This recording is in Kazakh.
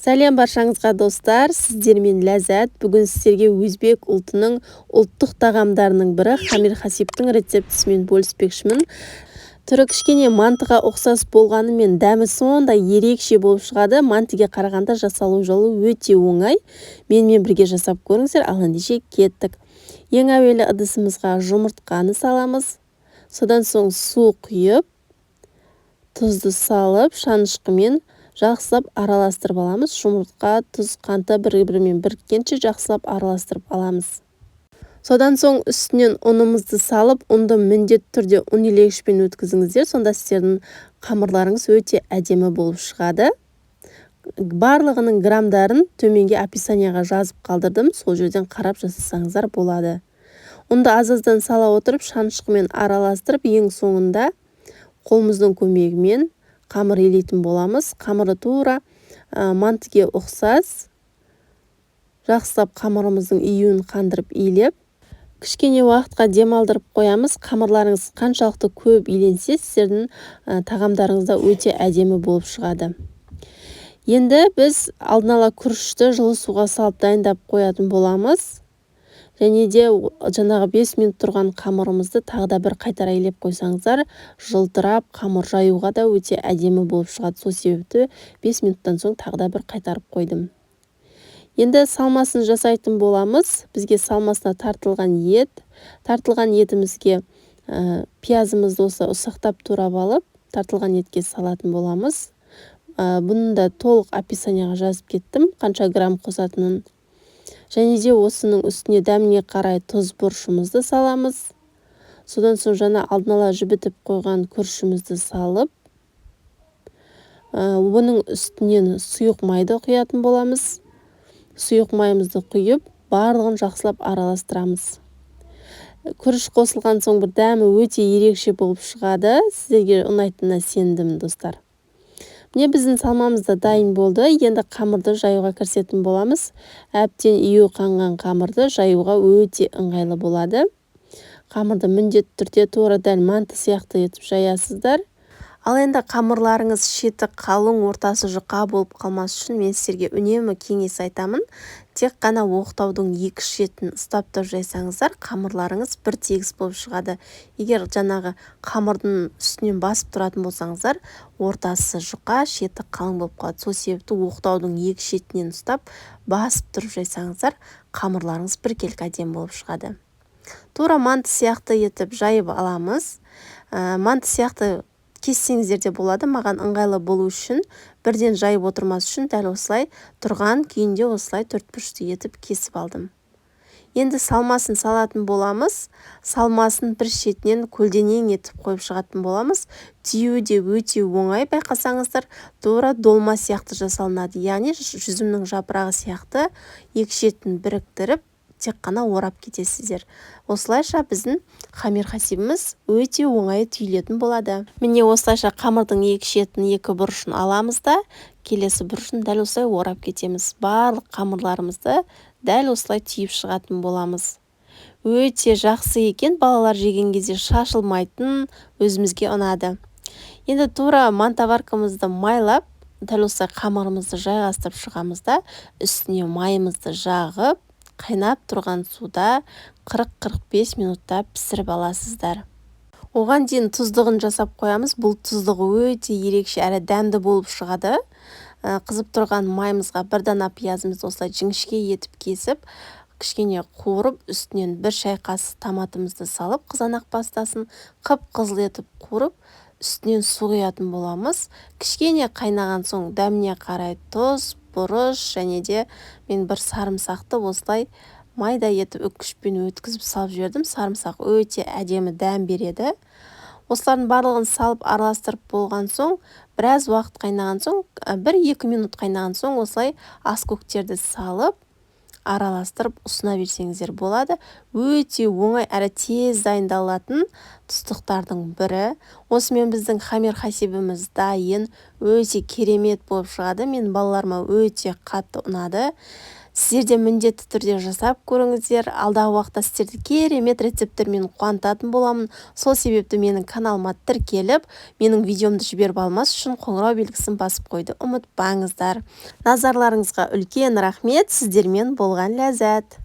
Сәлем баршаңызға достар, сіздермен Ләззат. Бүгін сіздерге өзбек ұлтының ұлттық тағамдарының бірі хамир хасибтің рецептісімен бөліспекшімін. Түрі кішкене мантыға ұқсас болғанымен дәмі сондай ерекше болып шығады. Мантыға қарағанда жасалу жолы өте оңай. Менімен бірге жасап көріңіздер, ал ендеше кеттік. Ең әуелі ыдысымызға жұмыртқаны саламыз. Содан соң су құйып, тұзды салып, шанышқымен жақсылап араластырып аламыз. Жұмыртқа, тұз, қанты бір-бірімен біріккенше жақсылап араластырып аламыз. Содан соң үстінен ұнымызды салып, ұнды міндетті түрде ұн илегішпен өткізіңіздер. Сонда сіздердің қамырларыңыз өте әдемі болып шығады. Барлығының грамдарын төменге описанияға жазып қалдырдым. Сол жерден қарап жасасаңыздар болады. Ұнды аз-аздан сала отырып, шанышқымен араластырып, ең соңында қолымыздың көмегімен қамыр илейтін боламыз. Қамыры тура мантыге ұқсас. Жақсылап қамырымыздың июін қандырып илеп, кішкене уақытқа демалдырып қоямыз. Қамырларыңыз қаншалықты көп иленсе, сіздердің тағамдарыңызда өте әдемі болып шығады. Енді біз алдын ала күрішті жылы суға салып дайындап қоятын боламыз. Және де жаңағы 5 минут тұрған қамырымызды тағы да бір қайтара илеп қойсаңыздар, жылтырап қамыр жаюға да өте әдемі болып шығады. Сол себепті 5 минуттан соң тағы да бір қайтарып қойдым. Енді салмасын жасайтын боламыз. Бізге салмасына тартылған ет. Тартылған етімізге пиязымызды осы ұсақтап турап алып, тартылған етке салатын боламыз. Бұны да толық описанияға жазып кеттім, қанша грамм қосатынын. Және де осының үстіне дәміне қарай тұз бұрышымызды саламыз. Содан соң жаңа алдын ала жібітіп қойған күрішімізді салып, бұның үстінен сұйық майды құятын боламыз. Сұйық майымызды құйып, барлығын жақсылап араластырамыз. Күріш қосылған соң бір дәмі өте ерекше болып шығады. Сіздерге ұнайтынына сендім, достар. Міне біздің салмамыз да дайын болды. Енді қамырды жаюға кірісетін боламыз. Әбден ию қанған қамырды жаюға өте ыңғайлы болады. Қамырды міндетті түрде тура дәл манты сияқты етіп жаясыздар. Ал енді қамырларыңыз шеті қалың, ортасы жұқа болып қалмас үшін мен сіздерге үнемі кеңес айтамын. Тек қана оқтаудың екі шетін ұстап тұрып жайсаңыздар, қамырларыңыз бір тегіс болып шығады. Егер жаңағы қамырдың үстінен басып тұратын болсаңыздар, ортасы жұқа, шеті қалың болып қалады. Сол себепті оқтаудың екі шетінен ұстап, басып тұрып жайсаңыздар, қамырларыңыз біркелкі әдемі болып шығады. Тура манты сияқты етіп жайып аламыз. Манты сияқты кессеңіздер де болады. Маған ыңғайлы болу үшін, бірден жайып отырмас үшін дәл осылай тұрған күйінде осылай төртбұрышты етіп кесіп алдым. Енді салмасын салатын боламыз. Салмасын бір шетінен көлденең етіп қойып шығатын боламыз. Түйеуі де өте оңай, байқасаңыздар, тура долма сияқты жасалынады. Яғни жүзімнің жапырағы сияқты екі шетін біріктіріп, тек қана орап кетесіздер. Осылайша біздің хамир хасибіміз өте оңай түйілетін болады. Міне осылайша қамырдың екі шетін, екі бұрышын аламыз да, келесі бұрышын дәл осылай орап кетеміз. Барлық қамырларымызды дәл осылай түйіп шығатын боламыз. Өте жақсы екен, балалар жеген кезде шашылмайтын, өзімізге ұнады. Енді тура мантаваркамызды майлап, дәл осылай қамырымызды жайғастырып шығамыз да, үстіне майымызды жағып, қайнап тұрған суда 40-45 минутта пісіріп аласыздар. Оған дейін тұздығын жасап қоямыз. Бұл тұздығы өте ерекше әрі дәмді болып шығады. Қызып тұрған майымызға бір дана пиязымызды осылай жіңішке етіп кесіп, кішкене қуырып, үстінен бір шай қасы томатымызды салып, қызанақ пастасын қып-қызыл етіп қуырып, үстінен су құятын боламыз. Кішкене қайнаған соң дәміне қарай тұз, бұрыш және де мен бір сарымсақты осылай майда етіп үккішпен өткізіп салып жібердім. Сарымсақ өте әдемі дәм береді. Осылардың барлығын салып араластырып болған соң, біраз уақыт қайнаған соң, 1-2 минут қайнаған соң осылай аскөктерді салып, араластырып ұсына берсеңіздер болады. Өте оңай әрі тез дайындалатын тұздықтардың бірі. Осымен біздің хамер хасибіміз дайын, өте керемет болып шығады. Мен балаларыма өте қатты ұнады. Сіздер де міндетті түрде жасап көріңіздер. Алдағы уақытта сіздерді керемет рецепттермен қуантатын боламын. Сол себепті менің каналыма тіркеліп, менің видеомды жіберіп алмас үшін қоңырау белгісін басып қойды ұмытпаңыздар. Назарларыңызға үлкен рахмет. Сіздермен болған ләззат.